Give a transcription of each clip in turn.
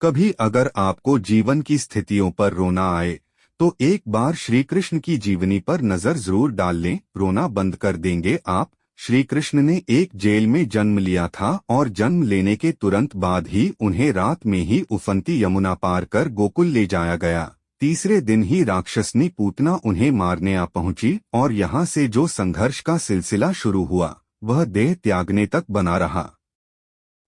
कभी अगर आपको जीवन की स्थितियों पर रोना आए तो एक बार श्री कृष्ण की जीवनी पर नजर जरूर डाल लें। रोना बंद कर देंगे आप। श्री कृष्ण ने एक जेल में जन्म लिया था और जन्म लेने के तुरंत बाद ही उन्हें रात में ही उफनती यमुना पार कर गोकुल ले जाया गया। तीसरे दिन ही राक्षसनी पूतना उन्हें मारने आ पहुंची और यहाँ से जो संघर्ष का सिलसिला शुरू हुआ वह देह त्यागने तक बना रहा।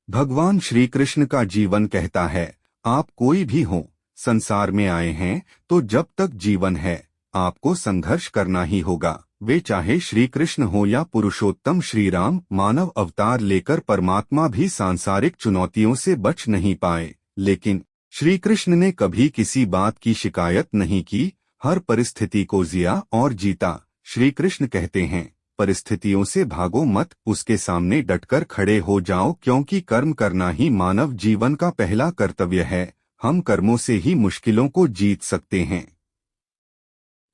भगवान श्री कृष्ण का जीवन कहता है, आप कोई भी हो, संसार में आए हैं तो जब तक जीवन है आपको संघर्ष करना ही होगा। वे चाहे श्री कृष्ण हो या पुरुषोत्तम श्री राम, मानव अवतार लेकर परमात्मा भी सांसारिक चुनौतियों से बच नहीं पाए, लेकिन श्री कृष्ण ने कभी किसी बात की शिकायत नहीं की। हर परिस्थिति को जिया और जीता। श्री कृष्ण कहते हैं, परिस्थितियों से भागो मत, उसके सामने डटकर खड़े हो जाओ, क्योंकि कर्म करना ही मानव जीवन का पहला कर्तव्य है। हम कर्मों से ही मुश्किलों को जीत सकते हैं।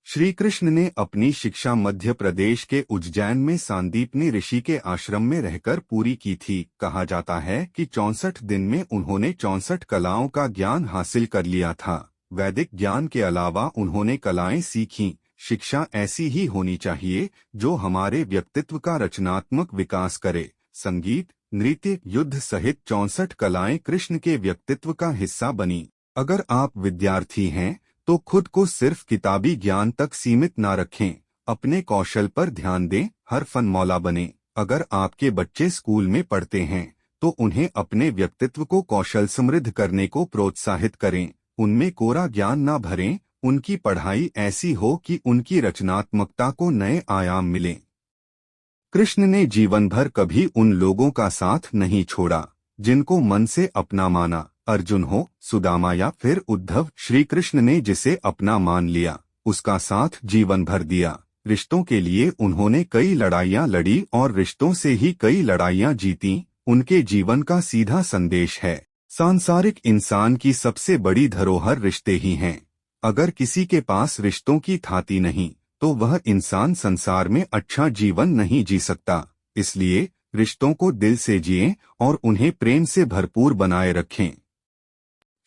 श्री कृष्ण ने अपनी शिक्षा मध्य प्रदेश के उज्जैन में सांदीपनी ऋषि के आश्रम में रहकर पूरी की थी। कहा जाता है कि 64 दिन में उन्होंने 64 कलाओं का ज्ञान हासिल कर लिया था। वैदिक ज्ञान के अलावा उन्होंने कलाएं सीखीं। शिक्षा ऐसी ही होनी चाहिए जो हमारे व्यक्तित्व का रचनात्मक विकास करे। संगीत, नृत्य, युद्ध सहित 64 कलाएं कृष्ण के व्यक्तित्व का हिस्सा बनी। अगर आप विद्यार्थी हैं तो खुद को सिर्फ किताबी ज्ञान तक सीमित न रखें, अपने कौशल पर ध्यान दें, हर फन मौला बने। अगर आपके बच्चे स्कूल में पढ़ते हैं तो उन्हें अपने व्यक्तित्व को कौशल समृद्ध करने को प्रोत्साहित करें। उनमें कोरा ज्ञान न भरें, उनकी पढ़ाई ऐसी हो कि उनकी रचनात्मकता को नए आयाम मिलें। कृष्ण ने जीवन भर कभी उन लोगों का साथ नहीं छोड़ा जिनको मन से अपना माना। अर्जुन हो, सुदामा या फिर उद्धव, श्री कृष्ण ने जिसे अपना मान लिया उसका साथ जीवन भर दिया। रिश्तों के लिए उन्होंने कई लड़ाइयां लड़ी और रिश्तों से ही कई लड़ाइयां जीती। उनके जीवन का सीधा संदेश है, सांसारिक इंसान की सबसे बड़ी धरोहर रिश्ते ही हैं। अगर किसी के पास रिश्तों की थाती नहीं तो वह इंसान संसार में अच्छा जीवन नहीं जी सकता। इसलिए रिश्तों को दिल से जिएं और उन्हें प्रेम से भरपूर बनाए रखें।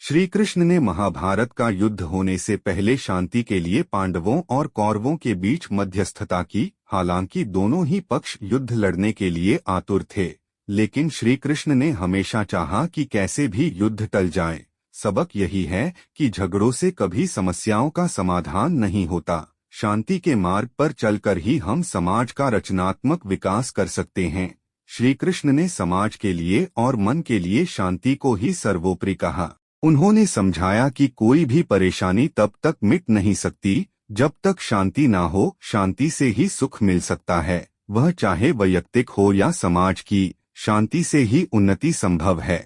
श्री कृष्ण ने महाभारत का युद्ध होने से पहले शांति के लिए पांडवों और कौरवों के बीच मध्यस्थता की। हालांकि दोनों ही पक्ष युद्ध लड़ने के लिए आतुर थे, लेकिन श्री कृष्ण ने हमेशा चाहा कि कैसे भी युद्ध टल जाए। सबक यही है कि झगड़ों से कभी समस्याओं का समाधान नहीं होता। शांति के मार्ग पर चलकर ही हम समाज का रचनात्मक विकास कर सकते हैं। श्री कृष्ण ने समाज के लिए और मन के लिए शांति को ही सर्वोपरि कहा। उन्होंने समझाया कि कोई भी परेशानी तब तक मिट नहीं सकती जब तक शांति ना हो। शांति से ही सुख मिल सकता है, वह चाहे वैयक्तिक हो या समाज की। शांति से ही उन्नति संभव है।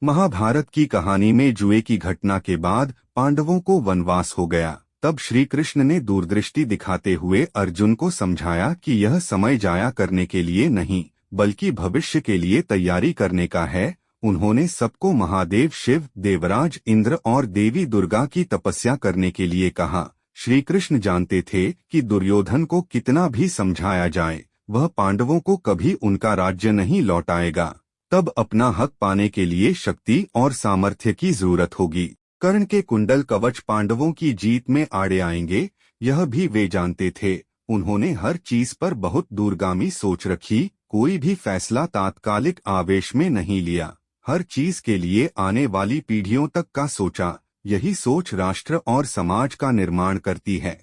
महाभारत की कहानी में जुए की घटना के बाद पांडवों को वनवास हो गया। तब श्री कृष्ण ने दूरदृष्टि दिखाते हुए अर्जुन को समझाया कि यह समय जाया करने के लिए नहीं बल्कि भविष्य के लिए तैयारी करने का है। उन्होंने सबको महादेव शिव, देवराज इंद्र और देवी दुर्गा की तपस्या करने के लिए कहा। श्री कृष्ण जानते थे कि दुर्योधन को कितना भी समझाया जाए वह पांडवों को कभी उनका राज्य नहीं लौटाएगा। तब अपना हक पाने के लिए शक्ति और सामर्थ्य की जरूरत होगी। कर्ण के कुंडल कवच पांडवों की जीत में आड़े आएंगे, यह भी वे जानते थे। उन्होंने हर चीज पर बहुत दूरगामी सोच रखी, कोई भी फैसला तात्कालिक आवेश में नहीं लिया। हर चीज के लिए आने वाली पीढ़ियों तक का सोचा। यही सोच राष्ट्र और समाज का निर्माण करती है।